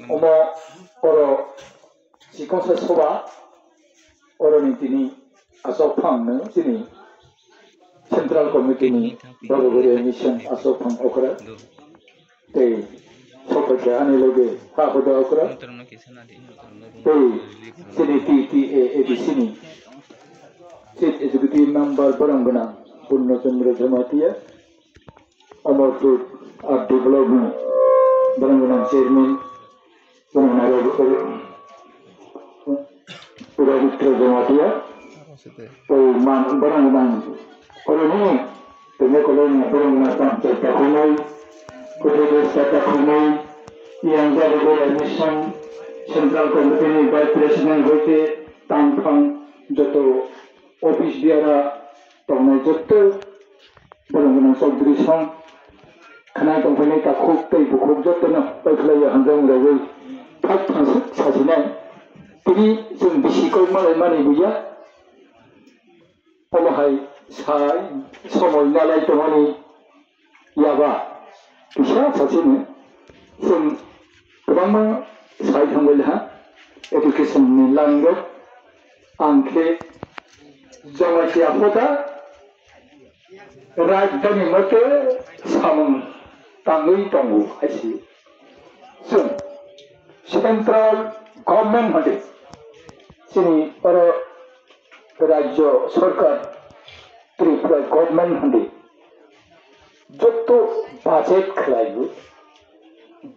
Oma oro sikonsa soba oro ni tini asok phang ne sini Central Committee ni Bagore Mission asok phang okra te sopa ane loge ha hoda okra te sini ti sini Chief Executive Member Barangana Purna Chandra Jamatia Amarpur Art Development Barangana Chairman Purabitra Jamatia Barangana Orang ini koloni Barangana Sampai Tahunai Kudus Tahunai yang Bagore Mission Central Committee Vice President Hote Tampang Joto Office biara tongna jotte barang sobri song khana tongphane ka khok tei bukhok jotte na paikhlai hanjang rawi thak thasuk sajina tini jung bisikoi malai mani buya pomahai sai somoi nalai tomani yaba bisa sajine jung gobangma sai thangwai ha education ni langgo angke Jamatia Hoda Rajdhani Mate Samung Tangui Tongu Asi Sun Central Government Hade Sini para Rajya Sarkar Tripura Government Hade Jotto budget khlayu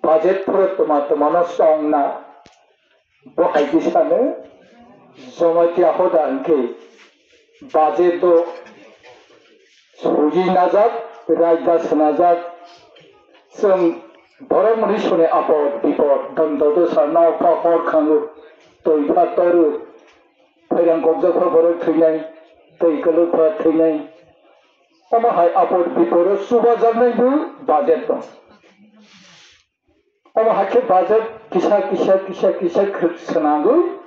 budget Tama Songna Bohai Disane Jamatia Hoda Anke Budget to Suji Nazat, Raja Sanazat, some Boramishone Apple, Depot, Dandodo Sana, Pahor Kangu, Toipatoru, Payangoza for Trinay, Toikalupa Trinay, Omahai Apple Depot, Subazanabu, Budget. Omahake Budget, Kisha Sanagu,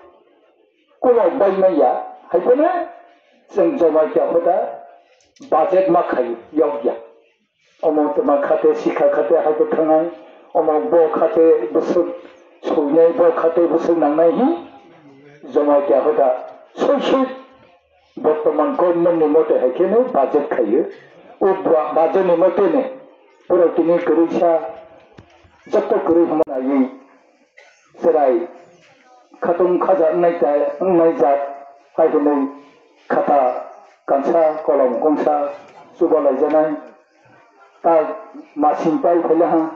Kulo Baymaya, Hypena. Sing Jamatia Hoda budget makai yogya Omot Makate Sika Kate Hakotangai Omok Bo Kate Busuk Sunay Bo Kate Busuk Nangai Jamatia Hoda Sushi Botoman Government Nimote Hakene budget Kayu Ubra budget Nimotene Purotini Kurisha Jato Kurihmanayi Serai Katung Kaza Naizat Haidene Kata kansa kolom kongsa subalai janai ta masimpai phailaha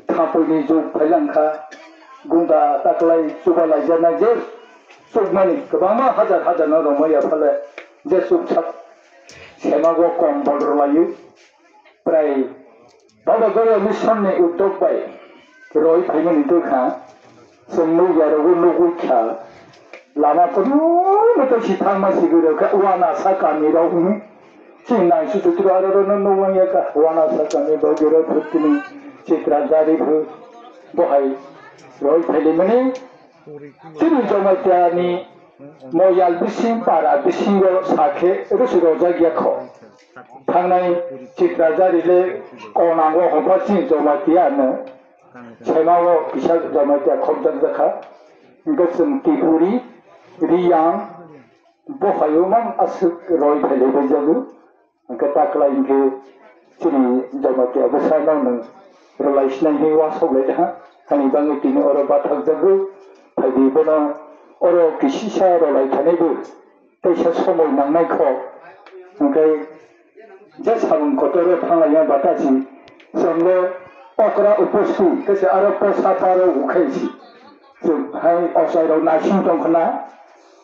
thapuni juk phailangkha gunda taklai subalai janai je sugmani kabama hajar na romaya phale je sugchak semago kom bolrlayu prai Bagore Mission ne uddog pai roi phaimani tukha sumnu yarogu nugukha Lama kono betul si thang masih guru ka wana sakami rohuni cina isu tu ada orang nuwang ya ka wana sakami bagore putini citra jari bu bohai roy pheli mani cini Jamatia ni moyal bising para bising ro sakhe rusi roja gya kho thangnai citra jari le konango hoba cini Jamatia ne chemago bisa Jamatia khomjan zakha ngasum tipuri Riyang Bohayumang asuk roy phele bajagu katakla inge chini Jamatia besana nang relation hewa soble ha kani bangi tini oro bathak jagu phadi bona oro kisisa rolai thanebu taisa somoi nangnai kho angkai jasabung kotore phangaya batasi samle okra upostu kese arapa saparo ukhaisi hai osai nasin tongkhana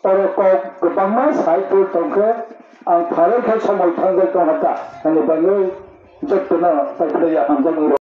Orokok gebangma saitu tongke ang pharai khai samoi thanggai tonghata ani bangai jotna paikhlaya hanjang